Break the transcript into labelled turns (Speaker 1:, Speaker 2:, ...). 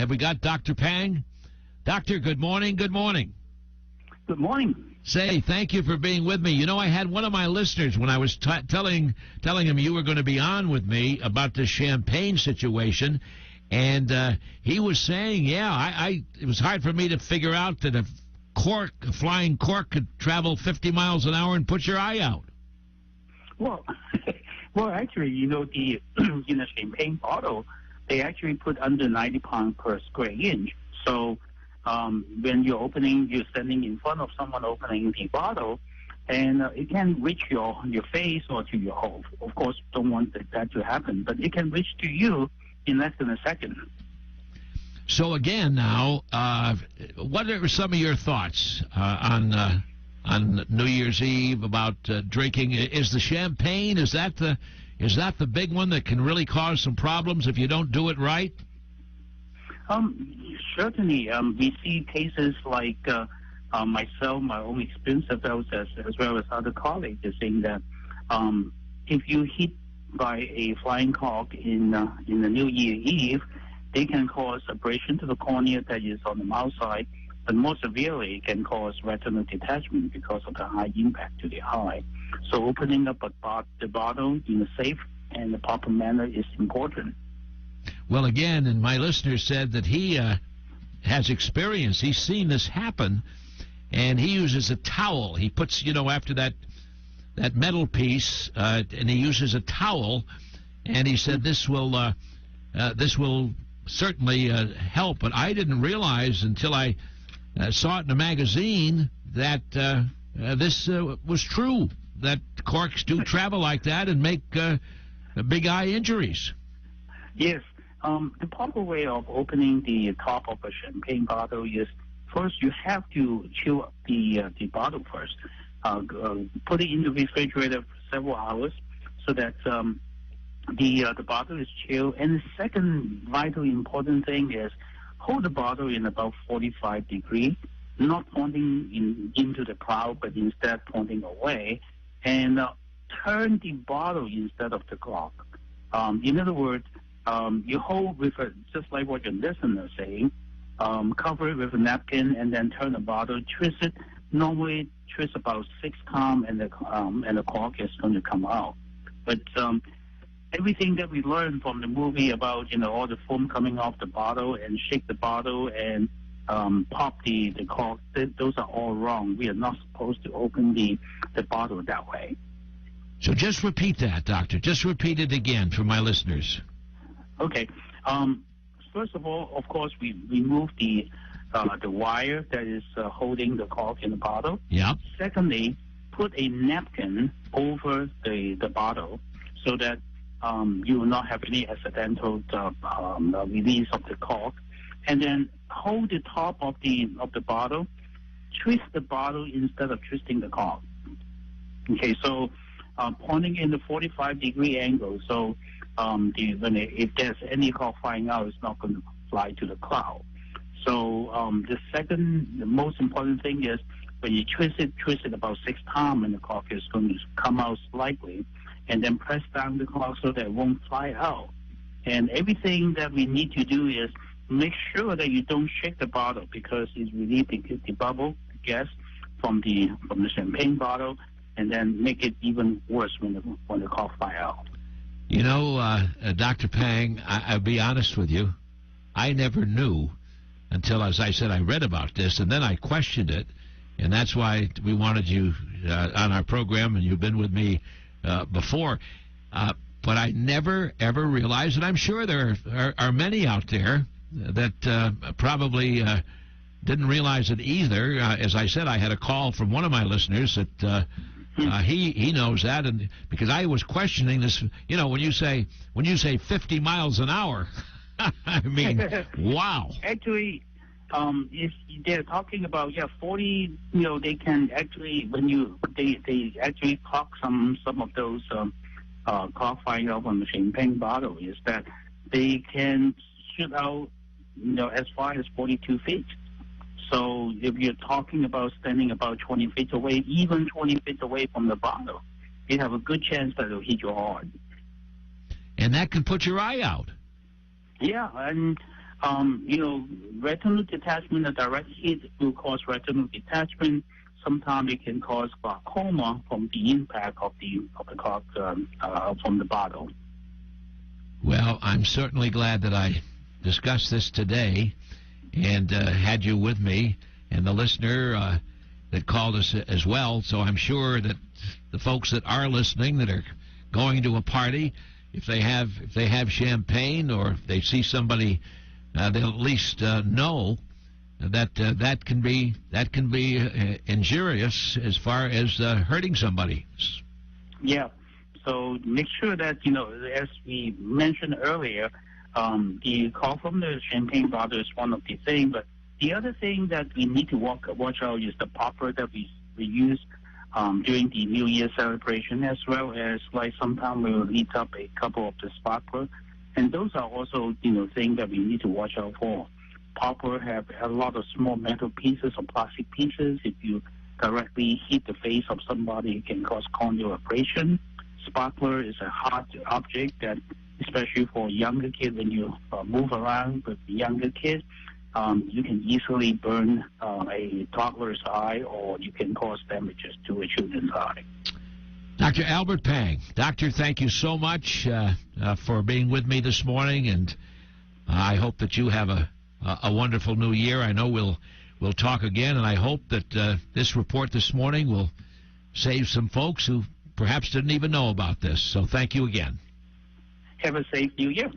Speaker 1: Have we got Dr. Pang? Doctor, good morning. Good morning.
Speaker 2: Good morning.
Speaker 1: Say, thank you for being with me. You know, I had one of my listeners when I was telling him you were going to be on with me about the Champagne situation, and he was saying, it was hard for me to figure out that a flying cork could travel 50 miles an hour and put your eye out.
Speaker 2: Well, actually, the Champagne bottle, they actually put under 90 pounds per square inch. So when you're standing in front of someone opening the bottle, and it can reach your face or to your hole. Of course, don't want that to happen, but it can reach to you in less than a second.
Speaker 1: So again, now, what are some of your thoughts on New Year's Eve about drinking? Is the champagne, is that the big one that can really cause some problems if you don't do it right?
Speaker 2: Certainly, we see cases like myself, my own experience of those, as well as other colleagues, are saying that if you hit by a flying cork in the New Year Eve, they can cause abrasion to the cornea that is on the mouth side, but more severely, it can cause retinal detachment because of the high impact to the eye. So opening up the bottle in a safe and the proper manner is important.
Speaker 1: Well, again, and my listener said that he has experience. He's seen this happen, and he uses a towel. He puts, after that metal piece, and he uses a towel, and he said this will certainly help. But I didn't realize until I saw it in a magazine that this was true, that corks do travel like that and make big eye injuries.
Speaker 2: Yes. The proper way of opening the top of a champagne bottle is, first you have to chill the bottle first. Put it in the refrigerator for several hours so that the bottle is chilled. And the second vitally important thing is hold the bottle in about 45 degrees, not pointing into the cloud, but instead pointing away, and turn the bottle instead of the cork. In other words, you hold with just like what your listener is saying, cover it with a napkin and then turn the bottle, twist it. Normally twist about 6 times and the cork is going to come out. But everything that we learned from the movie about all the foam coming off the bottle and shake the bottle and pop the cork, those are all wrong. We are not supposed to open the bottle that way.
Speaker 1: So just repeat that, Doctor. Just repeat it again for my listeners.
Speaker 2: Okay. First of all, of course, we remove the wire that is holding the cork in the bottle.
Speaker 1: Yeah.
Speaker 2: Secondly, put a napkin over the bottle so that you will not have any accidental release of the cork. And then hold the top of the bottle, twist the bottle instead of twisting the cork. Okay, so pointing in the 45-degree angle, so if there's any cork flying out, it's not going to fly to the cloud. So the most important thing is when you twist it about 6 times, and the cork is going to come out slightly, and then press down the cork so that it won't fly out. And everything that we need to do is make sure that you don't shake the bottle because it's relieving the bubble, the gas from the champagne bottle, and then make it even worse when the cork fly out.
Speaker 1: Dr. Pang, I'll be honest with you. I never knew until, as I said, I read about this, and then I questioned it, and that's why we wanted you on our program, and you've been with me before. But I never, ever realized, and I'm sure there are many out there that probably didn't realize it either. As I said, I had a call from one of my listeners that he knows that, and because I was questioning this, when you say 50 miles an hour, I mean, wow.
Speaker 2: Actually, if they're talking about 40, they can actually they actually clock some of those cork flying out on the champagne bottle is that they can shoot out as far as 42 feet. So if you're talking about standing about 20 feet away, even 20 feet away from the bottle, you have a good chance that it'll hit your heart.
Speaker 1: And that can put your eye out.
Speaker 2: Yeah, and Retinal detachment, a direct hit will cause retinal detachment. Sometimes it can cause glaucoma from the impact of the cork from the bottle.
Speaker 1: Well, I'm certainly glad that I discussed this today and had you with me and the listener that called us as well. So I'm sure that the folks that are listening that are going to a party, if they have champagne or if they see somebody, they'll at least know that that can be injurious as far as hurting somebody.
Speaker 2: Yeah. So make sure that, as we mentioned earlier, the call from the champagne bottle is one of the things. But the other thing that we need to watch out is the popper that we use during the New Year celebration, as well as like sometimes we will heat up a couple of the sparkler. And those are also, things that we need to watch out for. Popper have a lot of small metal pieces or plastic pieces. If you directly hit the face of somebody, it can cause corneal abrasion. Sparkler is a hard object that, especially for younger kids, when you move around with younger kids, you can easily burn a toddler's eye, or you can cause damages to a children's eye.
Speaker 1: Dr. Albert Pang. Doctor, thank you so much for being with me this morning, and I hope that you have a wonderful new year. I know we'll talk again, and I hope that this report this morning will save some folks who perhaps didn't even know about this. So thank you again.
Speaker 2: Have a safe New Year.